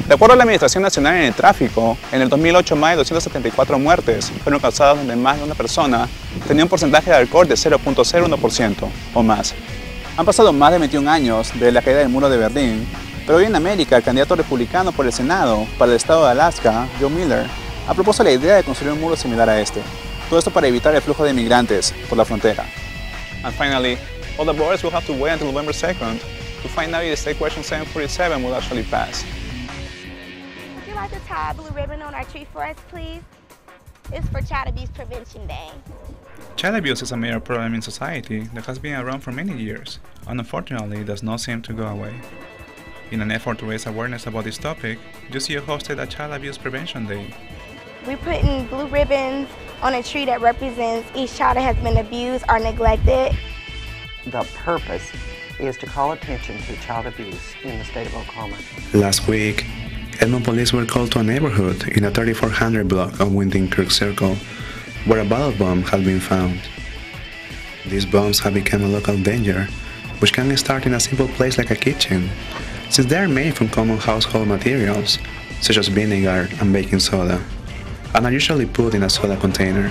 De acuerdo a la Administración Nacional en el Tráfico, en el 2008 más de 274 muertes fueron causadas donde más de una persona tenía un porcentaje de alcohol de 0.01% o más. Han pasado más de 21 años desde la caída del muro de Berlín, pero hoy en América el candidato republicano por el Senado para el estado de Alaska, Joe Miller, ha propuesto la idea de construir un muro similar a este. Todo esto para evitar el flujo de migrantes por la frontera. And finally, all the voters will have to wait until November 2nd to find out if the state question 747 will actually pass. Would you like to tie a blue ribbon on our tree for us, please? It's for Child Abuse Prevention Day. Child abuse is a major problem in society that has been around for many years, and unfortunately does not seem to go away. In an effort to raise awareness about this topic, UCO hosted a Child Abuse Prevention Day. We're putting blue ribbons on a tree that represents each child that has been abused or neglected. The purpose is to call attention to child abuse in the state of Oklahoma. Last week, Edmond police were called to a neighborhood in a 3400 block of Winding Creek Circle, where a bottle bomb had been found. These bombs have become a local danger, which can start in a simple place like a kitchen, since they are made from common household materials, such as vinegar and baking soda, and are usually put in a soda container.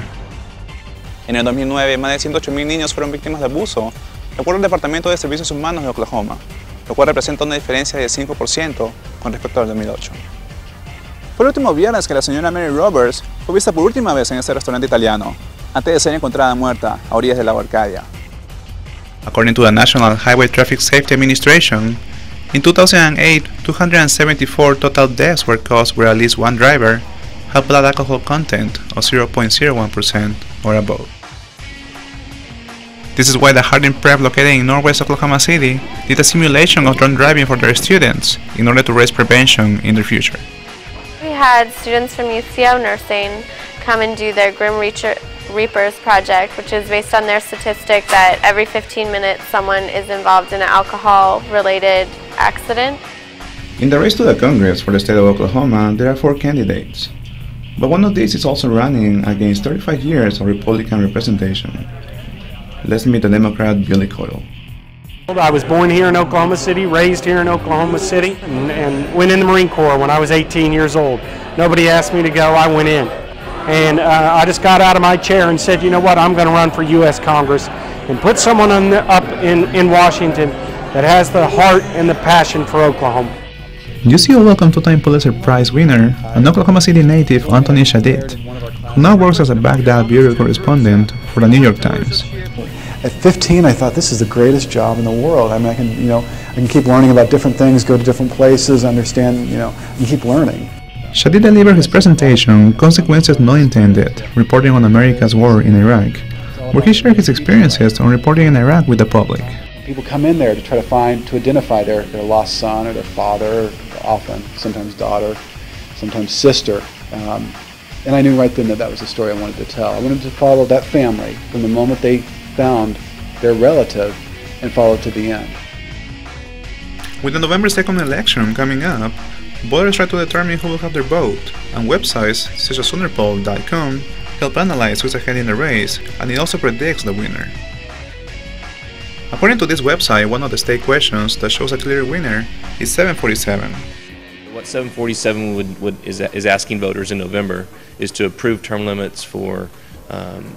En el 2009, más de 108,000 niños fueron víctimas de abuso, de acuerdo al Departamento de Servicios Humanos de Oklahoma, lo cual representa una diferencia de 5% con respecto al 2008. Fue el último viernes que la señora Mary Roberts fue vista por última vez en este restaurante italiano, antes de ser encontrada muerta a orillas del lago Arcadia. According to the National Highway Traffic Safety Administration, in 2008, 274 total deaths were caused where at least one driver had blood alcohol content of 0.01% or above. This is why the Harding Prep located in northwest Oklahoma City did a simulation of drunk driving for their students in order to raise prevention in the future. We had students from UCO Nursing come and do their Grim Reapers project, which is based on their statistic that every 15 minutes someone is involved in an alcohol-related accident. In the race to the Congress for the state of Oklahoma, there are 4 candidates, but one of these is also running against 35 years of Republican representation. Let's meet the Democrat Billy Coyle. I was born here in Oklahoma City, raised here in Oklahoma City, and went in the Marine Corps when I was 18 years old. Nobody asked me to go, I went in. And I just got out of my chair and said, you know what, I'm going to run for U.S. Congress and put someone up in Washington that has the heart and the passion for Oklahoma. UCO welcomed two-time Pulitzer Prize winner and Oklahoma City native Anthony Shadid, who now works as a Baghdad bureau correspondent for the New York Times. At 15, I thought this is the greatest job in the world. I mean, I can keep learning about different things, go to different places, understand, and keep learning. Shadid delivered his presentation, Consequences Not Intended, Reporting on America's War in Iraq, where he shared his experiences on reporting in Iraq with the public. People come in there to try to identify their lost son or their father, often, sometimes daughter, sometimes sister. And I knew right then that that was the story I wanted to tell. I wanted to follow that family from the moment they found their relative and follow to the end. With the November 2nd election coming up, voters try to determine who will have their vote, and websites such as SoonerPoll.com help analyze who's ahead in the race, and it also predicts the winner. According to this website, one of the state questions that shows a clear winner is 747. What 747 is asking voters in November is to approve term limits for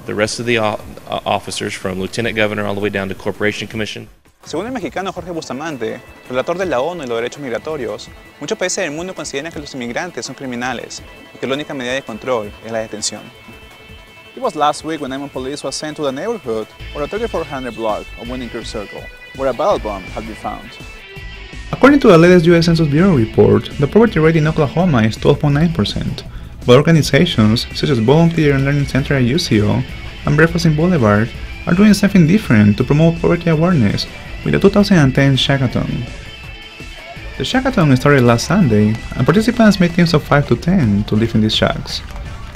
the rest of the officers, from lieutenant governor all the way down to corporation commission. Según el mexicano Jorge Bustamante, relator de la ONU y los derechos migratorios, muchos países del mundo consideran que los inmigrantes son criminales y que la única medida de control es la detención. It was last week when Edmond police was sent to the neighborhood or the 3400 block of Winding Creek Circle, where a barrel bomb had been found. According to the latest U.S. Census Bureau report, the poverty rate in Oklahoma is 12.9%, but organizations such as Volunteer and Learning Center at UCO and Breakfast in Boulevard are doing something different to promote poverty awareness with the 2010 Shackathon. The Shackathon started last Sunday, and participants made teams of 5 to 10 to live in these shacks.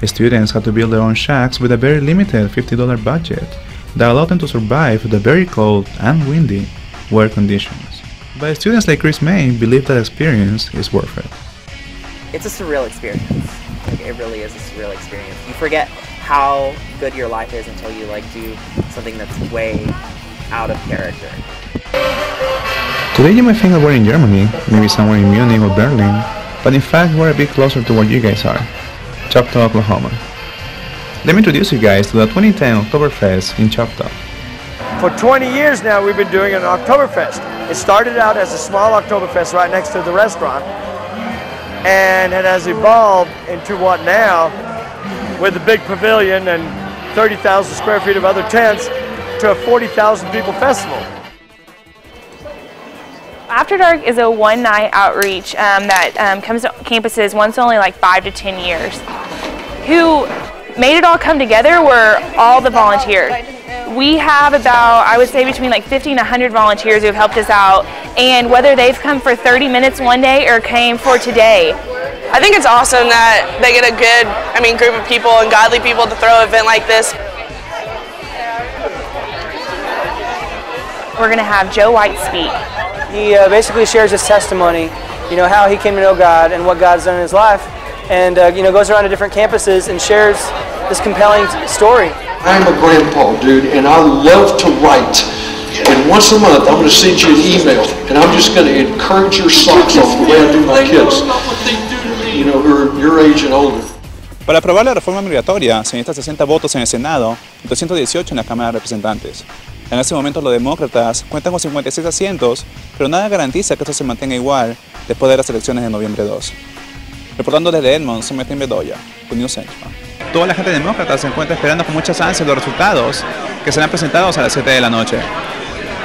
The students had to build their own shacks with a very limited $50 budget that allowed them to survive the very cold and windy weather conditions. But students like Chris May believe that experience is worth it. It's a surreal experience. It really is a surreal experience. You forget how good your life is until you do something that's way out of character. Today you might think that we're in Germany, maybe somewhere in Munich or Berlin, but in fact we're a bit closer to where you guys are, Choctaw, Oklahoma. Let me introduce you guys to the 2010 Oktoberfest in Choctaw. For 20 years now we've been doing an Oktoberfest. It started out as a small Oktoberfest right next to the restaurant, and it has evolved into what now, with a big pavilion and 30,000 square feet of other tents, to a 40,000 people festival. After Dark is a one-night outreach that comes to campuses once only like 5 to 10 years. Who made it all come together were all the volunteers. We have about, I would say, between like 50 and 100 volunteers who have helped us out, and whether they've come for 30 minutes one day or came for today. I think it's awesome that they get a good, group of people and godly people to throw an event like this. We're going to have Joe White speak. He basically shares his testimony, how he came to know God and what God's done in his life, and goes around to different campuses and shares this compelling story. I'm a grandpa, dude, and I love to write. And once a month, I'm going to send you an email, and I'm just going to encourage your socks off the way I do my kids, who are your age and older. Para aprobar la reforma migratoria se necesitan 60 votos en el Senado y 218 en la Cámara de Representantes. En ese momento los demócratas cuentan con 56 asientos, pero nada garantiza que esto se mantenga igual después de las elecciones de noviembre 2. Reportando desde Edmond, soy Bedoya, con News Central. Toda la gente demócrata se encuentra esperando con muchas ansias los resultados que serán presentados a las 7 de la noche.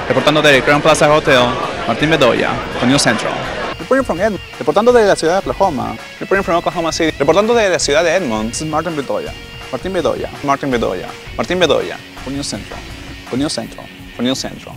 Reportando desde el Crown Plaza Hotel, Martín Bedoya, con News Central. Reporting from Edmond. Reportando desde la ciudad de Oklahoma. Reporting from Oklahoma City. Reportando desde la ciudad de Edmond, this is Martin Bedoya. Martín Bedoya, Martín Bedoya, Martín Bedoya, con News Central. Con News Central. Con News Central.